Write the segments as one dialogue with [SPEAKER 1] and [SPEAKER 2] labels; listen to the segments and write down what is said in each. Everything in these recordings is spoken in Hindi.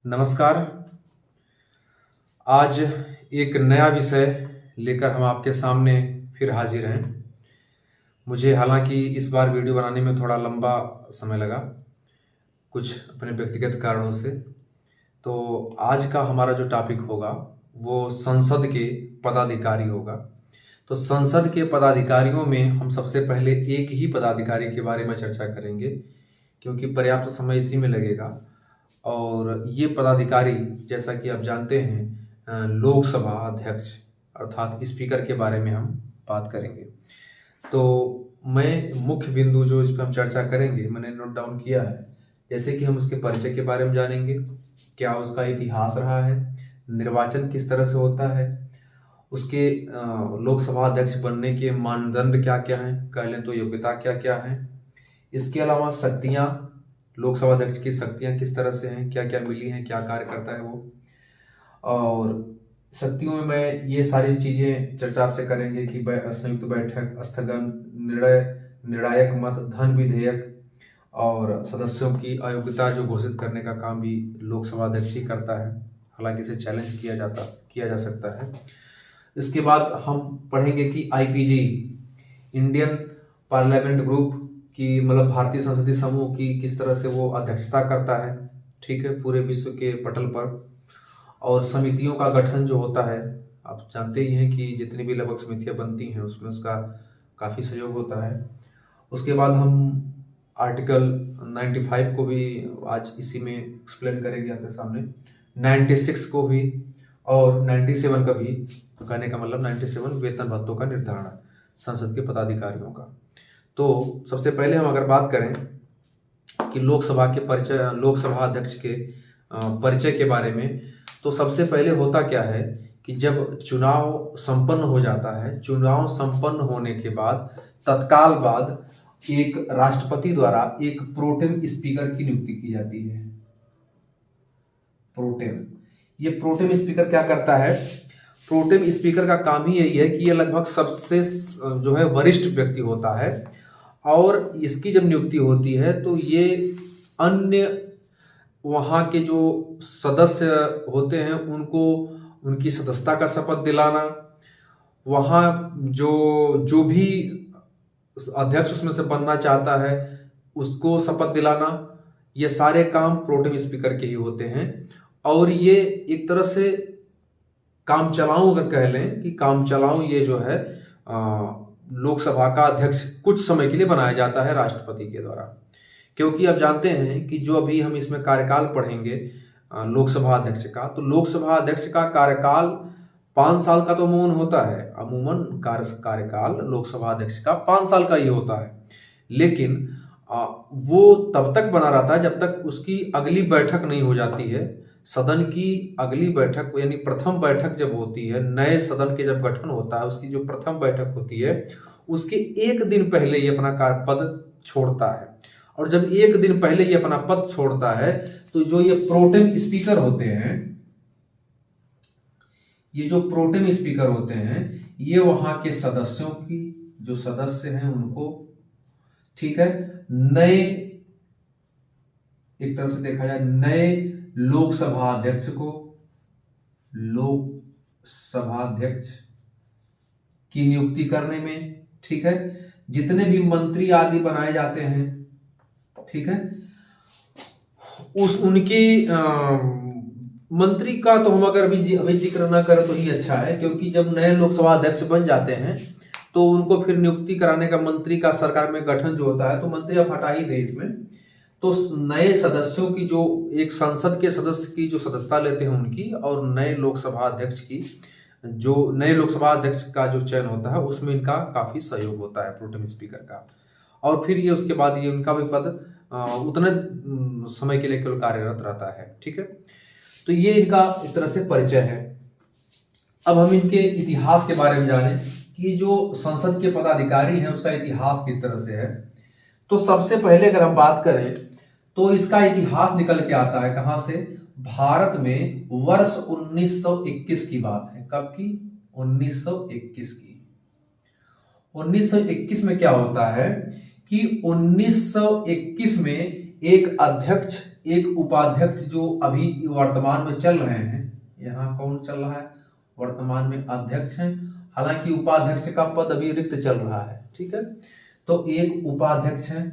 [SPEAKER 1] नमस्कार। आज एक नया विषय लेकर हम आपके सामने फिर हाजिर हैं। मुझे हालांकि इस बार वीडियो बनाने में थोड़ा लंबा समय लगा, कुछ अपने व्यक्तिगत कारणों से। तो आज का हमारा जो टॉपिक होगा वो संसद के पदाधिकारी होगा। तो संसद के पदाधिकारियों में हम सबसे पहले एक ही पदाधिकारी के बारे में चर्चा करेंगे, क्योंकि पर्याप्त समय इसी में लगेगा। और ये पदाधिकारी, जैसा कि आप जानते हैं, लोकसभा अध्यक्ष अर्थात स्पीकर के बारे में हम बात करेंगे। तो मैं मुख्य बिंदु जो इस पर हम चर्चा करेंगे मैंने नोट डाउन किया है। जैसे कि हम उसके परिचय के बारे में जानेंगे, क्या उसका इतिहास रहा है, निर्वाचन किस तरह से होता है, उसके लोकसभा अध्यक्ष बनने के मानदंड क्या क्या हैं, कह लें तो योग्यता क्या क्या है। इसके अलावा शक्तियाँ, लोकसभा अध्यक्ष की शक्तियाँ किस तरह से हैं, क्या क्या मिली हैं, क्या कार्य करता है वो। और शक्तियों में मैं ये सारी चीज़ें चर्चा आपसे करेंगे कि संयुक्त बैठक, स्थगन, निर्णायक मत, धन विधेयक और सदस्यों की अयोग्यता जो घोषित करने का काम भी लोकसभा अध्यक्ष ही करता है। हालांकि इसे चैलेंज किया जा सकता है। इसके बाद हम पढ़ेंगे कि आईपीजी, इंडियन पार्लियामेंट ग्रुप की, मतलब भारतीय संसदीय समूह की किस तरह से वो अध्यक्षता करता है, ठीक है, पूरे विश्व के पटल पर। और समितियों का गठन जो होता है, आप जानते ही हैं कि जितनी भी लगभग समितियां बनती हैं उसमें उसका काफ़ी सहयोग होता है। उसके बाद हम आर्टिकल 95 को भी आज इसी में एक्सप्लेन करेंगे आपके सामने, 96 को भी, और 97 का भी। कहने का मतलब 97 वेतन भत्तों का निर्धारण संसद के पदाधिकारियों का। तो सबसे पहले हम अगर बात करें कि लोकसभा अध्यक्ष के परिचय के बारे में, तो सबसे पहले होता क्या है कि जब चुनाव संपन्न हो जाता है, चुनाव संपन्न होने के बाद तत्काल बाद एक राष्ट्रपति द्वारा एक प्रोटेम स्पीकर की नियुक्ति की जाती है। ये प्रोटेम स्पीकर क्या करता है? प्रोटेम स्पीकर का काम ही यही है कि ये लगभग सबसे जो है वरिष्ठ व्यक्ति होता है, और इसकी जब नियुक्ति होती है तो ये अन्य वहाँ के जो सदस्य होते हैं उनको उनकी सदस्यता का शपथ दिलाना, वहाँ जो भी अध्यक्ष उसमें से बनना चाहता है उसको शपथ दिलाना, ये सारे काम प्रोटेम स्पीकर के ही होते हैं। और ये एक तरह से काम चलाऊं, अगर कह लें कि काम चलाऊं, ये जो है लोकसभा का अध्यक्ष कुछ समय के लिए बनाया जाता है राष्ट्रपति के द्वारा। क्योंकि आप जानते हैं कि जो अभी हम इसमें कार्यकाल पढ़ेंगे लोकसभा अध्यक्ष का, तो लोकसभा अध्यक्ष का कार्यकाल 5 साल का तो अमूमन होता है। अमूमन कार्यकाल लोकसभा अध्यक्ष का 5 साल का ही होता है, लेकिन वो तब तक बना रहता है जब तक उसकी अगली बैठक नहीं हो जाती है। सदन की अगली बैठक यानी प्रथम बैठक जब होती है, नए सदन के जब गठन होता है, उसकी जो प्रथम बैठक होती है उसके एक दिन पहले ये अपना पद छोड़ता है। और जब एक दिन पहले ये अपना पद छोड़ता है तो जो ये प्रोटेम स्पीकर होते हैं, ये वहां के सदस्यों की, जो सदस्य हैं उनको, ठीक है, नए, एक तरह से देखा जाए नए लोकसभा अध्यक्ष की नियुक्ति करने में, ठीक है, जितने भी मंत्री आदि बनाए जाते हैं, ठीक है, उनकी मंत्री का तो हम अगर अभी जिक्र ना करें तो ही अच्छा है, क्योंकि जब नए लोकसभा अध्यक्ष बन जाते हैं तो उनको फिर नियुक्ति कराने का, मंत्री का सरकार में गठन जो होता है, तो मंत्री आप हटा ही दे इसमें। तो नए सदस्यों की, जो एक संसद के सदस्य की जो सदस्यता लेते हैं उनकी, और नए लोकसभा अध्यक्ष का जो चयन होता है उसमें इनका काफी सहयोग होता है, प्रोटेम स्पीकर का। और फिर ये उसके बाद ये उनका भी पद उतने समय के लिए केवल कार्यरत रहता है, ठीक है। तो ये इनका एक तरह से परिचय है। अब हम इनके इतिहास के बारे में जानें कि जो संसद के पदाधिकारी हैं उसका इतिहास किस तरह से है। तो सबसे पहले अगर हम बात करें तो इसका इतिहास निकल के आता है कहां से? भारत में वर्ष 1921 की बात है। कब की? 1921 की। 1921 में क्या होता है कि 1921 में एक अध्यक्ष एक उपाध्यक्ष जो अभी वर्तमान में चल रहे हैं, यहाँ कौन चल रहा है, वर्तमान में अध्यक्ष हैं, हालांकि उपाध्यक्ष का पद अभी रिक्त चल रहा है, ठीक है। तो एक उपाध्यक्ष है,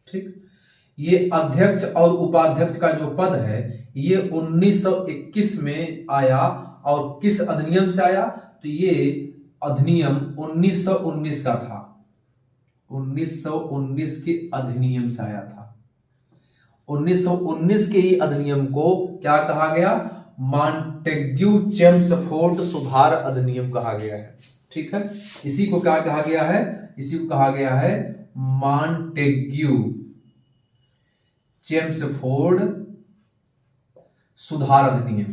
[SPEAKER 1] ठीक। ये अध्यक्ष और उपाध्यक्ष का जो पद है ये 1921 में आया, और किस अधिनियम से आया, तो ये अधिनियम 1919 का था, 1919 के अधिनियम से आया था। 1919 के ही अधिनियम को क्या कहा गया, मॉन्टेग्यू चेम्सफोर्ड सुधार अधिनियम कहा गया है, ठीक है। इसी को क्या कहा गया है, इसी को कहा गया है मॉन्टेग्यू चेम्सफोर्ड सुधार अधिनियम।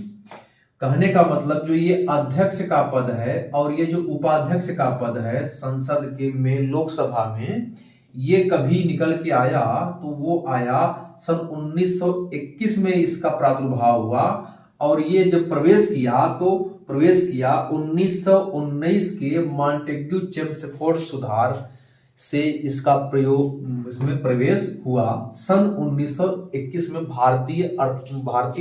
[SPEAKER 1] कहने का मतलब जो ये अध्यक्ष का पद है और ये जो उपाध्यक्ष का पद है संसद के में, लोकसभा में, ये कभी निकल के आया तो वो आया सन 1921 में इसका प्रादुर्भाव हुआ, और ये जब प्रवेश किया तो प्रवेश किया 1919 के मॉन्टेग्यू चेम्सफोर्ड सुधार से इसका प्रयोग, इसमें प्रवेश हुआ सन 1921 में भारतीय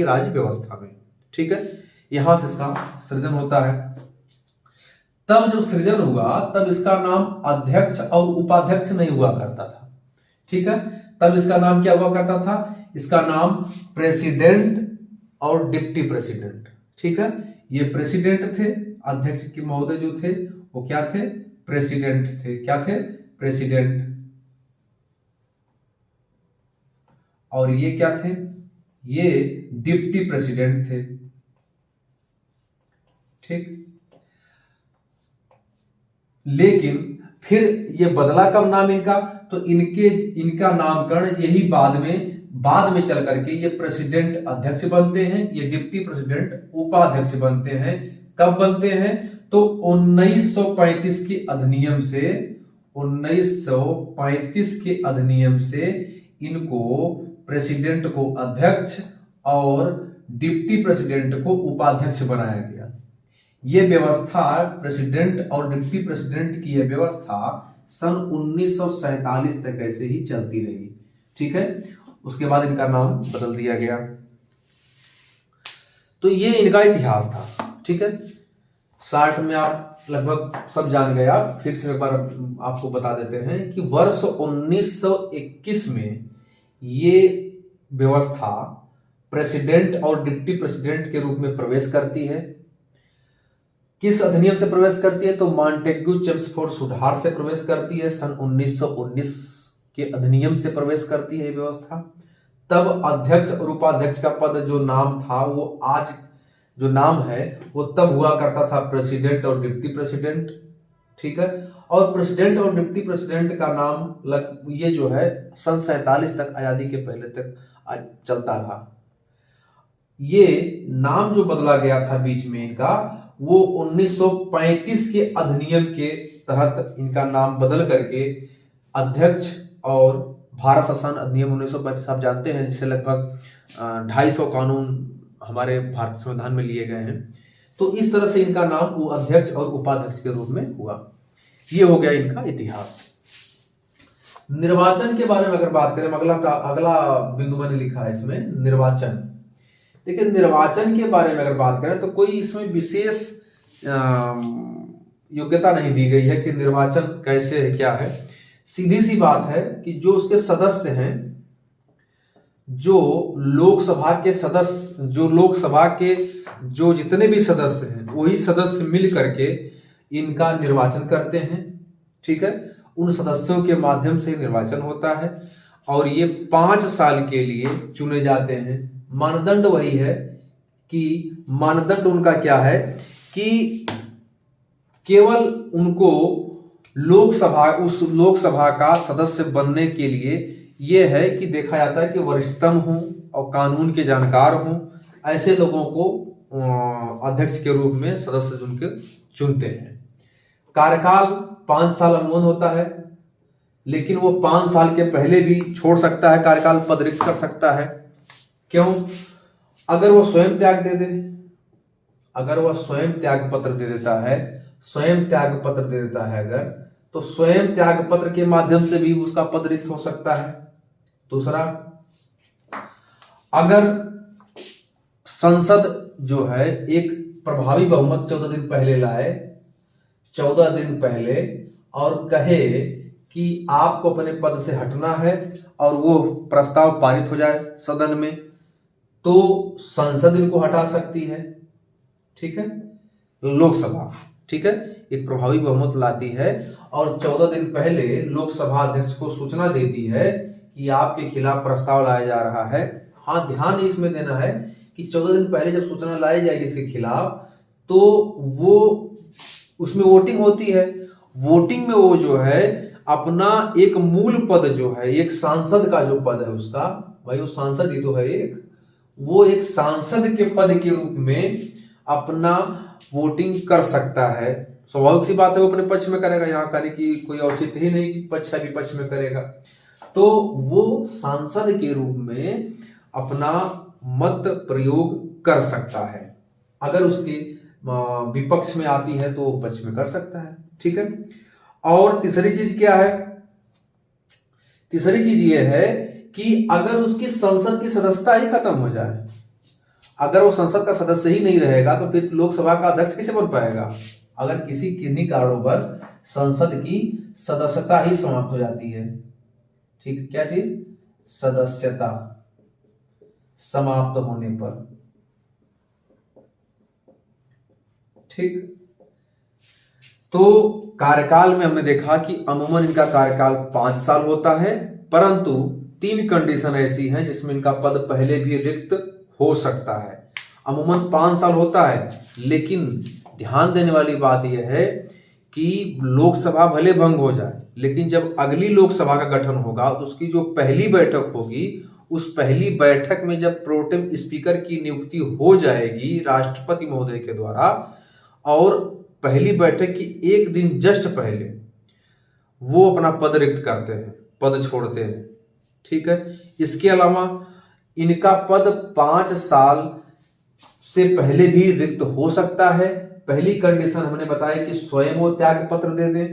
[SPEAKER 1] राज्य व्यवस्था में, ठीक है। यहां से इसका सृजन होता है। तब जब सृजन हुआ तब इसका नाम अध्यक्ष और उपाध्यक्ष नहीं हुआ करता था, ठीक है। तब इसका नाम क्या हुआ करता था, इसका नाम प्रेसिडेंट और डिप्टी प्रेसिडेंट, ठीक है। ये प्रेसिडेंट थे, अध्यक्ष के महोदय जो थे वो क्या थे, प्रेसिडेंट थे, क्या थे, प्रेसिडेंट। और ये क्या थे, ये डिप्टी प्रेसिडेंट थे, ठीक। लेकिन फिर ये बदला कब नाम इनका, तो इनका नामकरण यही बाद में चल करके ये प्रेसिडेंट अध्यक्ष बनते हैं, ये डिप्टी प्रेसिडेंट उपाध्यक्ष बनते हैं। कब बनते हैं, तो 1935 के अधिनियम से, 1935 के अधिनियम से इनको प्रेसिडेंट को अध्यक्ष और डिप्टी प्रेसिडेंट को उपाध्यक्ष बनाया गया। ये व्यवस्था प्रेसिडेंट और डिप्टी प्रेसिडेंट की यह व्यवस्था सन 1947 तक ऐसे ही चलती रही, ठीक है। उसके बाद इनका नाम बदल दिया गया। तो ये इनका इतिहास था, ठीक है। शार्ट में आप लगभग सब जान गए। आप फिर से एक बार आपको बता देते हैं कि वर्ष 1921 में ये व्यवस्था प्रेसिडेंट और डिप्टी प्रेसिडेंट के रूप में प्रवेश करती है। किस अधिनियम से प्रवेश करती है, तो मॉन्टेग्यू चेम्सफोर्ड सुधार से प्रवेश करती है, सन 1919 के अधिनियम से प्रवेश करती है व्यवस्था। तब अध्यक्ष और उपाध्यक्ष का पद जो नाम था, वो आज जो नाम है वो तब हुआ करता था प्रेसिडेंट और डिप्टी प्रेसिडेंट, ठीक है। और प्रेसिडेंट और डिप्टी प्रेसिडेंट का नाम ये जो है सन 47 तक, आजादी के पहले तक चलता रहा। ये नाम जो बदला गया था बीच में इनका, वो 1935 के अधिनियम के तहत इनका नाम बदल करके अध्यक्ष, और भारत शासन अधिनियम 1935 आप जानते हैं, जिससे लगभग 250 कानून हमारे भारत संविधान में लिए गए हैं। तो इस तरह से इनका नाम वो अध्यक्ष और उपाध्यक्ष के रूप में हुआ। ये हो गया इनका इतिहास। निर्वाचन के बारे में अगर बात करें, अगला बिंदु मैंने लिखा है इसमें, निर्वाचन। देखिए, निर्वाचन के बारे में अगर बात करें तो कोई इसमें विशेष योग्यता नहीं दी गई है कि निर्वाचन कैसे है, क्या है। सीधी सी बात है कि जो उसके सदस्य हैं, जो लोकसभा के सदस्य, जो लोकसभा के जो जितने भी सदस्य हैं, वही सदस्य मिल करके इनका निर्वाचन करते हैं, ठीक है। उन सदस्यों के माध्यम से निर्वाचन होता है और ये 5 साल के लिए चुने जाते हैं। मानदंड वही है कि मानदंड उनका क्या है कि केवल उनको उस लोकसभा का सदस्य बनने के लिए ये है कि देखा जाता है कि वरिष्ठतम हूं और कानून के जानकार हूं, ऐसे लोगों को अध्यक्ष के रूप में सदस्य चुनते हैं। कार्यकाल 5 साल अनुमोदन होता है, लेकिन वो 5 साल के पहले भी छोड़ सकता है, कार्यकाल पद रिक्त कर सकता है। क्यों? अगर वो स्वयं त्याग दे दे, अगर वह स्वयं त्याग पत्र दे देता है, स्वयं त्याग पत्र दे देता है अगर, तो स्वयं त्याग पत्र के माध्यम से भी उसका पद रिक्त हो सकता है। दूसरा, अगर संसद जो है एक प्रभावी बहुमत 14 दिन पहले लाए, 14 दिन पहले, और कहे कि आपको अपने पद से हटना है और वो प्रस्ताव पारित हो जाए सदन में, तो संसद इनको हटा सकती है। ठीक है, लोकसभा, ठीक है, एक प्रभावी बहुमत लाती है और 14 दिन पहले लोकसभा अध्यक्ष को सूचना देती है कि आपके खिलाफ प्रस्ताव लाया जा रहा है। हाँ, ध्यान इसमें देना है कि 14 दिन पहले जब सूचना लाई जाएगी इसके खिलाफ, तो वो उसमें वोटिंग होती है। वोटिंग में वो जो है अपना एक मूल पद जो है, एक सांसद का जो पद है उसका, भाई वो सांसद ही तो है एक, वो एक सांसद के पद के रूप में अपना वोटिंग कर सकता है। स्वाभाविक सी बात है, वो अपने पक्ष में करेगा, यहाँ कहने की कोई औचित्य ही नहीं कि पक्ष है विपक्ष में करेगा। तो वो सांसद के रूप में अपना मत प्रयोग कर सकता है। अगर उसके विपक्ष में आती है तो पक्ष में कर सकता है। ठीक है, और तीसरी चीज क्या है? तीसरी चीज ये है कि अगर उसकी संसद की सदस्यता ही खत्म हो जाए, अगर वो संसद का सदस्य ही नहीं रहेगा तो फिर लोकसभा का अध्यक्ष कैसे बन पाएगा? अगर किन्हीं कारणों पर संसद की सदस्यता ही समाप्त हो जाती है। ठीक, क्या चीज? सदस्यता समाप्त होने पर। ठीक, तो कार्यकाल में हमने देखा कि अमूमन इनका कार्यकाल 5 साल होता है, परंतु 3 कंडीशन ऐसी हैं जिसमें इनका पद पहले भी रिक्त हो सकता है। अमूमन 5 साल होता है, लेकिन ध्यान देने वाली बात यह है कि लोकसभा भले भंग हो जाए, लेकिन जब अगली लोकसभा का गठन होगा तो उसकी जो पहली बैठक होगी, उस पहली बैठक में जब प्रोटेम स्पीकर की नियुक्ति हो जाएगी राष्ट्रपति महोदय के द्वारा, और पहली बैठक की एक दिन जस्ट पहले वो अपना पद रिक्त करते हैं, पद छोड़ते हैं। ठीक है, इसके अलावा इनका पद 5 साल से पहले भी रिक्त हो सकता है। पहली कंडीशन हमने बताया कि स्वयं वो त्याग पत्र दे दें।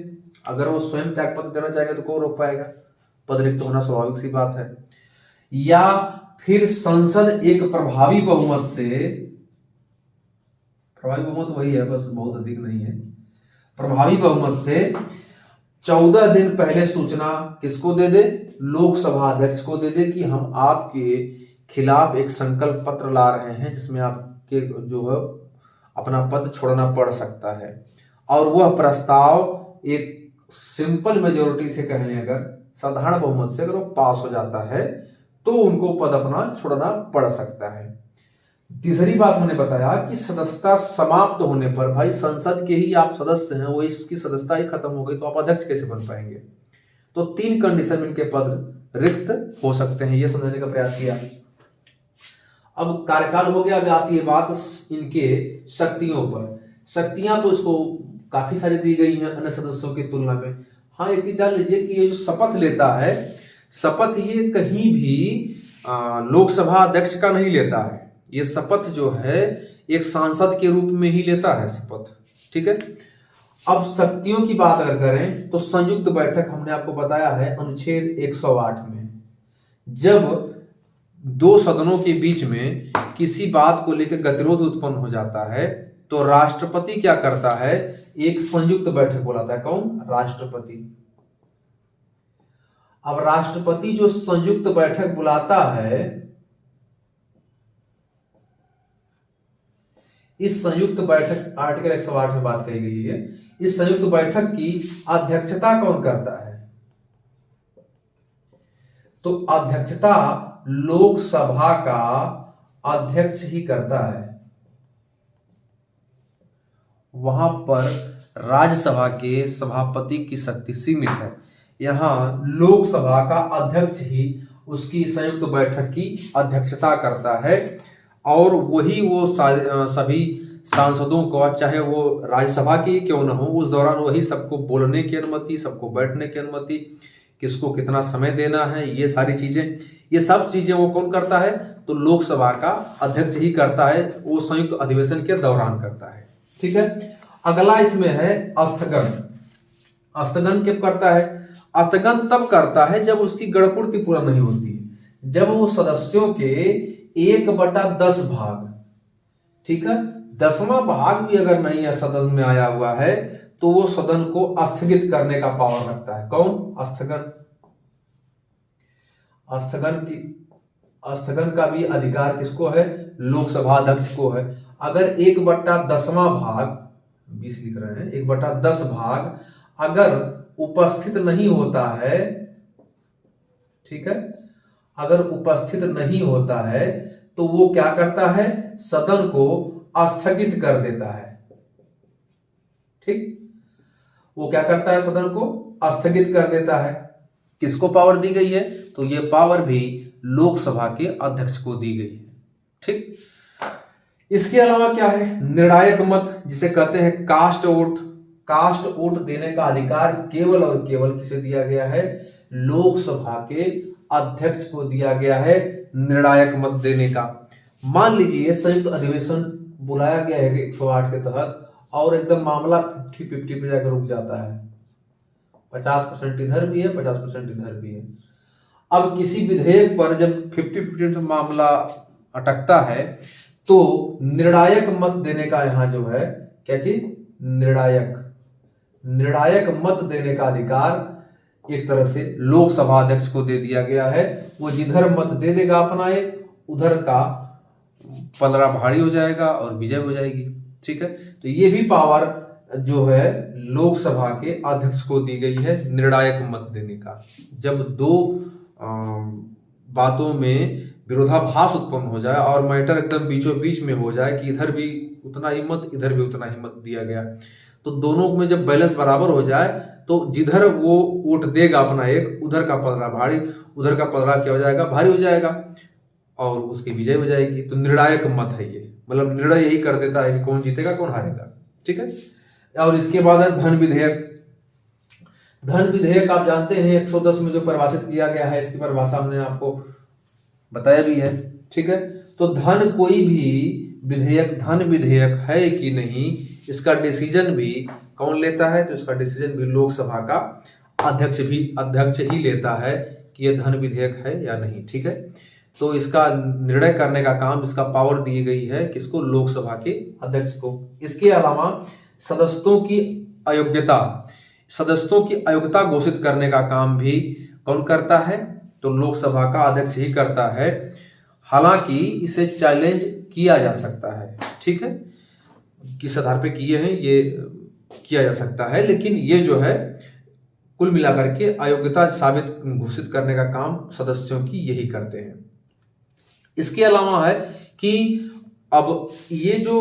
[SPEAKER 1] अगर वो स्वयं त्याग पत्र देना चाहेगा तो कौन रोक पाएगा? पद रिक्त होना स्वाभाविक सी बात है। या फिर संसद एक प्रभावी बहुमत से, प्रभावी बहुमत वही है, बस बहुत अधिक नहीं है, प्रभावी बहुमत से 14 दिन पहले सूचना किसको दे दे? लोकसभा अध्यक्ष को दे दे कि हम आपके खिलाफ एक संकल्प पत्र ला रहे हैं जिसमें आपके जो है अपना पद छोड़ना पड़ सकता है। और वह प्रस्ताव एक सिंपल मेजोरिटी से कह लें, अगर साधारण बहुमत से अगर वो पास हो जाता है तो उनको पद अपना छोड़ना पड़ सकता है। तीसरी बात हमने बताया कि सदस्यता समाप्त होने पर, भाई संसद के ही आप सदस्य हैं, वो इसकी सदस्यता ही खत्म हो गई तो आप अध्यक्ष कैसे बन पाएंगे? तो 3 कंडीशन में इनके पद रिक्त हो सकते हैं, ये समझने का प्रयास किया। अब कार्यकाल हो गया, अब आती है बात इनके शक्तियों पर। शक्तियां तो इसको काफी सारी दी गई हैं अन्य सदस्यों की तुलना में। हाँ, एक चीज जान लीजिए कि ये जो शपथ लेता है, शपथ ये कहीं भी लोकसभा अध्यक्ष का नहीं लेता है। ये शपथ जो है एक सांसद के रूप में ही लेता है शपथ। ठीक है, अब शक्तियों की बात अगर करें तो संयुक्त बैठक हमने आपको बताया है अनुच्छेद 108 में, जब 2 सदनों के बीच में किसी बात को लेकर गतिरोध उत्पन्न हो जाता है तो राष्ट्रपति क्या करता है? एक संयुक्त बैठक बुलाता है। कौन? राष्ट्रपति। अब राष्ट्रपति जो संयुक्त बैठक बुलाता है, इस संयुक्त बैठक आर्टिकल 108 में बात कही गई है, इस संयुक्त बैठक की अध्यक्षता कौन करता है? तो अध्यक्षता लोकसभा का अध्यक्ष ही करता है। वहां पर राज्यसभा के सभापति की शक्ति सीमित है, यहां लोकसभा का अध्यक्ष ही उसकी संयुक्त बैठक की अध्यक्षता करता है, और वही वो सभी सांसदों को, चाहे वो राज्यसभा की क्यों न हो, उस दौरान वही सबको बोलने की अनुमति, सबको बैठने की अनुमति, किसको कितना समय देना है, ये सारी चीजें, ये सब चीजें वो कौन करता है? तो लोकसभा का अध्यक्ष ही करता है, वो संयुक्त अधिवेशन के दौरान करता है। ठीक है, अगला इसमें है स्थगन। स्थगन कब करता है? स्थगन तब करता है जब उसकी गणपूर्ति पूरा नहीं होती, जब वो सदस्यों के 1/10 भाग, ठीक है, 10वां भाग भी अगर नहीं है सदन में आया हुआ है तो वो सदन को स्थगित करने का पावर रखता है। कौन? स्थगन का भी अधिकार किसको है? लोकसभा अध्यक्ष को है। अगर 1/10वां भाग, 20 लिख रहे हैं, 1/10 भाग अगर उपस्थित नहीं होता है, ठीक है, अगर उपस्थित नहीं होता है तो वो क्या करता है? सदन को स्थगित कर देता है। ठीक, वो क्या करता है? सदन को स्थगित कर देता है। किसको पावर दी गई है? तो ये पावर भी लोकसभा के अध्यक्ष को दी गई है। ठीक, इसके अलावा क्या है? निर्णायक मत, जिसे कहते हैं कास्ट वोट। कास्ट वोट देने का अधिकार केवल और केवल किसे दिया गया है? लोकसभा के अध्यक्ष को दिया गया है निर्णायक मत देने का। मान लीजिए संयुक्त अधिवेशन बुलाया गया है 108 के तहत और एकदम मामला 50-50 पे जाकर रुक जाता है, 50% इधर भी है, 50% इधर भी है। अब किसी विधेयक पर जब 50-50 मामला अटकता है तो निर्णायक मत देने का यहां जो है क्या चीज? निर्णायक मत देने का अधिकार एक तरह से लोकसभा अध्यक्ष को दे दिया गया है। वो जिधर मत दे देगा अपना एक, उधर का पलड़ा भारी हो जाएगा और विजय हो जाएगी। ठीक है, तो ये भी पावर जो है लोकसभा के अध्यक्ष को दी गई है निर्णायक मत देने का। जब दो बातों में विरोधाभास उत्पन्न हो जाए और मैटर एकदम बीचों बीच में हो जाए कि इधर भी उतना ही मत, इधर भी उतना ही मत दिया गया, तो दोनों में जब बैलेंस बराबर हो जाए तो जिधर वो वोट देगा अपना एक, उधर का पलड़ा भारी, उधर का पलड़ा क्या हो जाएगा? भारी हो जाएगा और उसकी विजय हो जाएगी। तो निर्णायक मत है ये, मतलब निर्णय यही कर देता है कि कौन जीतेगा कौन हारेगा। ठीक है, और इसके बाद है धन विधेयक। धन विधेयक आप जानते हैं 110 में जो परिभाषित किया गया है, इसकी परिभाषा हमने आपको बताया भी है। ठीक है, तो धन कोई भी विधेयक धन विधेयक है कि नहीं, इसका डिसीजन भी कौन लेता है? तो इसका डिसीजन भी लोकसभा का अध्यक्ष ही लेता है कि यह धन विधेयक है या नहीं। ठीक है, तो इसका निर्णय करने का काम, इसका पावर दी गई है किसको? लोकसभा के अध्यक्ष को। इसके अलावा सदस्यों की अयोग्यता घोषित करने का काम भी कौन करता है? तो लोकसभा का अध्यक्ष ही करता है। हालांकि इसे चैलेंज किया जा सकता है। ठीक है, किस आधार पे किए हैं ये किया जा सकता है, लेकिन ये जो है कुल मिलाकर के अयोग्यता साबित घोषित करने का काम सदस्यों की यही करते हैं। इसके अलावा है कि अब ये जो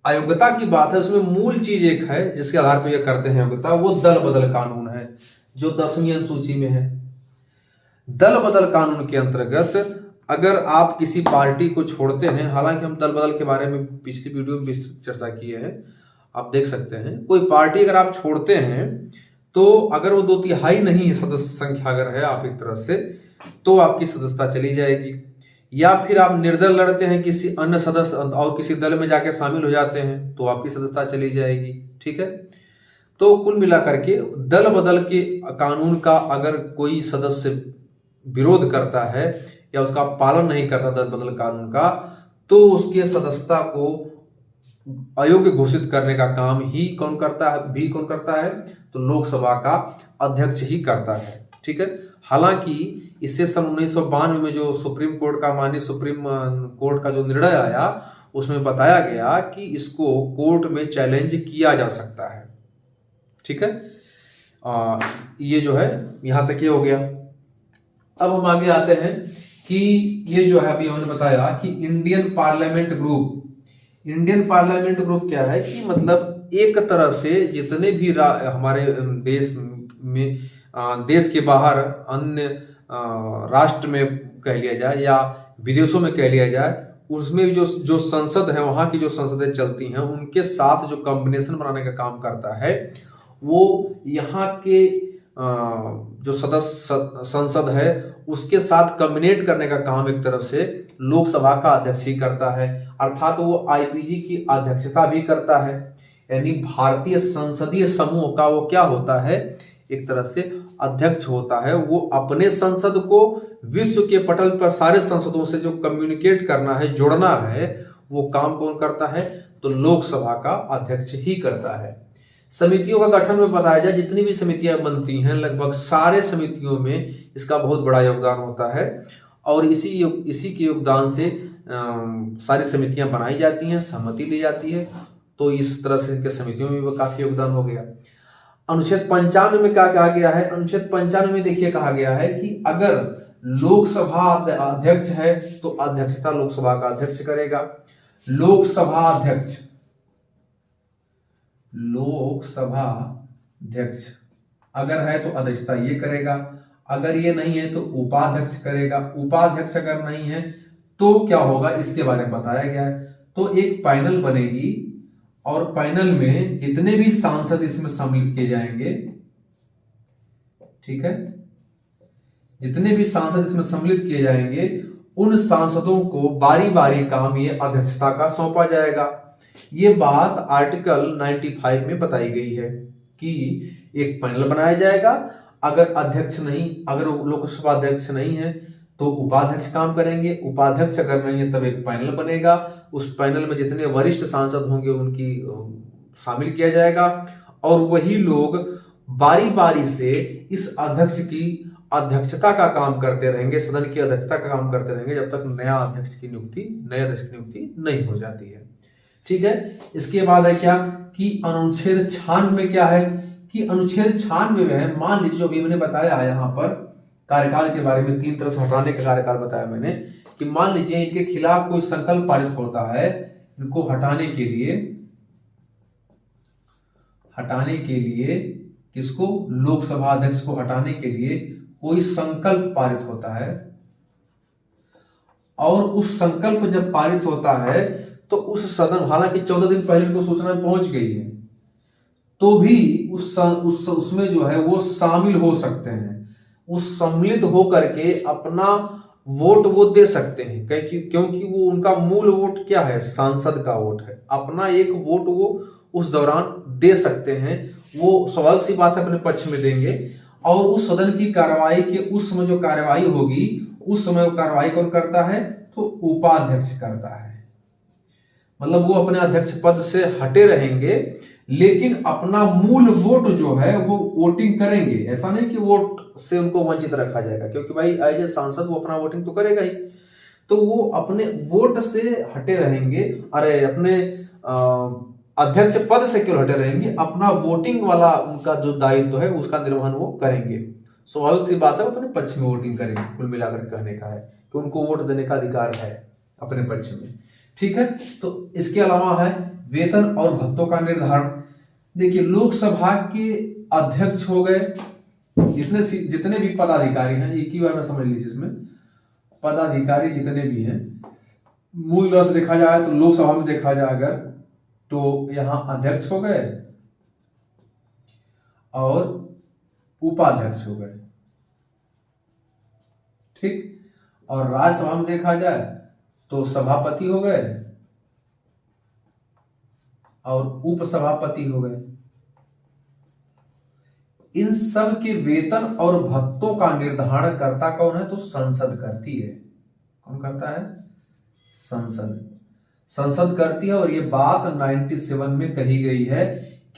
[SPEAKER 1] अयोग्यता की बात है उसमें मूल चीज एक है जिसके आधार पर ये करते हैं अयोग्यता, वो दल बदल कानून है जो 10वीं अनुसूची में है। दल बदल कानून के अंतर्गत अगर आप किसी पार्टी को छोड़ते हैं, हालांकि हम दल बदल के बारे में पिछली वीडियो में विस्तृत चर्चा किए हैं, आप देख सकते हैं, कोई पार्टी अगर आप छोड़ते हैं तो अगर वो 2/3 नहीं है सदस्य संख्या अगर है आप एक तरह से, तो आपकी सदस्यता चली जाएगी। या फिर आप निर्दल लड़ते हैं किसी अन्य सदस्य और किसी दल में जाके शामिल हो जाते हैं तो आपकी सदस्यता चली जाएगी। ठीक है, तो कुल मिलाकर के दल बदल के कानून का अगर कोई सदस्य विरोध करता है या उसका पालन नहीं करता दल बदल कानून का, तो उसके सदस्यता को अयोग्य घोषित करने का काम ही कौन करता है? तो लोकसभा का अध्यक्ष ही करता है। ठीक है, हालांकि इससे सन 1992 में जो सुप्रीम कोर्ट का माननीय सुप्रीम कोर्ट का जो निर्णय आया उसमें बताया गया कि इसको कोर्ट में चैलेंज किया जा सकता है। ठीक है, ये जो है यहां तक ये हो गया। अब हम आगे आते हैं कि ये जो है अभी हमने बताया कि इंडियन पार्लियामेंट ग्रुप क्या है कि मतलब एक तरह से जितने भी हमारे देश में देश के बाहर अन्य राष्ट्र में कह लिया जाए या विदेशों में कह लिया जाए, उसमें जो संसद है, वहां की जो संसदें चलती हैं उनके साथ जो कॉम्बिनेशन बनाने का काम करता है, वो यहाँ के जो संसद है उसके साथ कम्बिनेट करने का काम एक तरफ से लोकसभा का अध्यक्ष ही करता है, अर्थात वो आईपीजी की अध्यक्षता भी करता है। यानी भारतीय संसदीय समूह का वो क्या होता है? एक तरह से अध्यक्ष होता है वो अपने संसद को विश्व के पटल पर सारे संसदों से जो कम्युनिकेट करना है, जोड़ना है, वो काम कौन करता है? तो लोकसभा का अध्यक्ष ही करता है। समितियों का गठन में बताया जाए, जितनी भी समितियां बनती हैं लगभग सारे समितियों में इसका बहुत बड़ा योगदान होता है और इसी के योगदान से सारी समितियां बनाई जाती हैं, सहमति ली जाती है। तो इस तरह से इनके समितियों में भी काफी योगदान हो गया। अनुच्छेद 95 में क्या कहा गया है? अनुच्छेद 95 में देखिए कहा गया है कि अगर लोकसभा अध्यक्ष है तो अध्यक्षता लोकसभा का अध्यक्ष करेगा। लोकसभा अध्यक्ष अगर है तो अध्यक्षता ये करेगा, अगर ये नहीं है तो उपाध्यक्ष करेगा। उपाध्यक्ष अगर नहीं है तो क्या होगा, इसके बारे में बताया गया है। तो एक पैनल बनेगी और पैनल में जितने भी सांसद इसमें सम्मिलित किए जाएंगे, ठीक है, जितने भी सांसद इसमें सम्मिलित किए जाएंगे उन सांसदों को बारी बारी काम ये अध्यक्षता का सौंपा जाएगा। ये बात आर्टिकल 95 में बताई गई है कि एक पैनल बनाया जाएगा, अगर लोकसभा अध्यक्ष नहीं है तो उपाध्यक्ष काम करेंगे, उपाध्यक्ष अगर नहीं है तब एक पैनल बनेगा, उस पैनल में जितने वरिष्ठ सांसद होंगे उनकी शामिल किया जाएगा और वही लोग बारी बारी से इस अध्यक्ष की अध्यक्षता का काम करते रहेंगे, सदन की अध्यक्षता का काम करते रहेंगे जब तक नए अध्यक्ष की नियुक्ति नहीं हो जाती है। ठीक है, इसके बाद है क्या कि अनुच्छेद 96 में क्या है कि अनुच्छेद 96 में है, मान लीजिए जो भी मैंने बताया यहाँ पर कार्यकाल के बारे में 3 तरह से हटाने का कार्यकाल बताया मैंने कि मान लीजिए इनके खिलाफ कोई संकल्प पारित होता है, इनको हटाने के लिए किसको, लोकसभा अध्यक्ष को हटाने के लिए कोई संकल्प पारित होता है और उस संकल्प जब पारित होता है तो उस सदन, हालांकि 14 दिन पहले इनको सूचना पहुंच गई है तो भी उसमें जो है वो शामिल हो सकते हैं, उस सम्मिलित होकर के अपना वोट वो दे सकते हैं, क्योंकि वो उनका मूल वोट क्या है, सांसद का वोट है, अपना एक वोट वो उस दौरान दे सकते हैं। वो स्वाभाविक सी बात है अपने पक्ष में देंगे और उस सदन की कार्रवाई के उस समय जो कार्रवाई होगी उस समय वो कार्रवाई कौन करता है, तो उपाध्यक्ष करता है। मतलब वो अपने अध्यक्ष पद से हटे रहेंगे लेकिन अपना मूल वोट जो है वो वोटिंग करेंगे। ऐसा नहीं कि वोट से उनको वंचित रखा जाएगा, क्योंकि भाई एज ए सांसद वो अपना वोटिंग तो करेगा ही, तो वो अपने वोट से हटे रहेंगे। अरे अपने अध्यक्ष पद से क्यों हटे रहेंगे, अपना वोटिंग वाला उनका जो दायित्व है उसका निर्वहन वो करेंगे। स्वाभाविक सी बात है अपने पक्ष में वोटिंग करेंगे। कुल मिलाकर कहने का है कि उनको वोट देने का अधिकार है अपने पक्ष में। ठीक है, तो इसके अलावा है वेतन और भत्तों का निर्धारण। देखिए लोकसभा के अध्यक्ष हो गए, जितने भी पदाधिकारी हैं, एक ही बार में समझ लीजिए, इसमें पदाधिकारी जितने भी हैं मूल रूप से देखा जाए तो लोकसभा में देखा जाए अगर तो यहां अध्यक्ष हो गए और उपाध्यक्ष हो गए, ठीक, और राज्यसभा में देखा जाए तो सभापति हो गए और उपसभापति हो गए। इन सब के वेतन और भत्तों का निर्धारण करता कौन है, तो संसद करती है। कौन करता है, संसद करती है। और ये बात 97 में कही गई है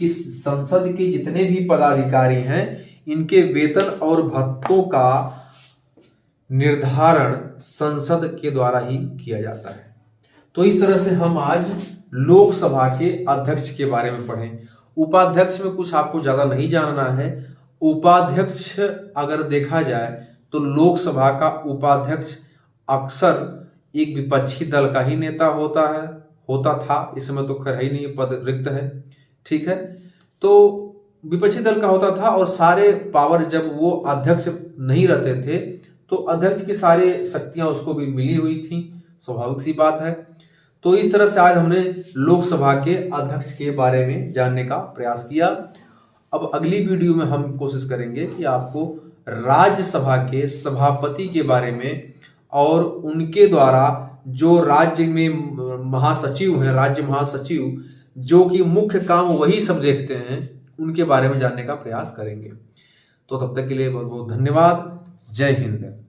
[SPEAKER 1] कि संसद के जितने भी पदाधिकारी हैं इनके वेतन और भत्तों का निर्धारण संसद के द्वारा ही किया जाता है। तो इस तरह से हम आज लोकसभा के अध्यक्ष के बारे में पढ़ें। उपाध्यक्ष में कुछ आपको ज्यादा नहीं जानना है। उपाध्यक्ष अगर देखा जाए तो लोकसभा का उपाध्यक्ष अक्सर एक विपक्षी दल का ही नेता होता था, इस समय तो खैर ही नहीं, पद रिक्त है। ठीक है, तो विपक्षी दल का होता था और सारे पावर जब वो अध्यक्ष नहीं रहते थे तो अध्यक्ष की सारे शक्तियां उसको भी मिली हुई थी, स्वाभाविक सी बात है। तो इस तरह से आज हमने लोकसभा के अध्यक्ष के बारे में जानने का प्रयास किया। अब अगली वीडियो में हम कोशिश करेंगे कि आपको राज्यसभा के सभापति के बारे में और उनके द्वारा जो राज्य में महासचिव हैं, राज्य महासचिव जो कि मुख्य काम वही सब देखते हैं, उनके बारे में जानने का प्रयास करेंगे। तो तब तक के लिए बहुत बहुत धन्यवाद। जय हिंद।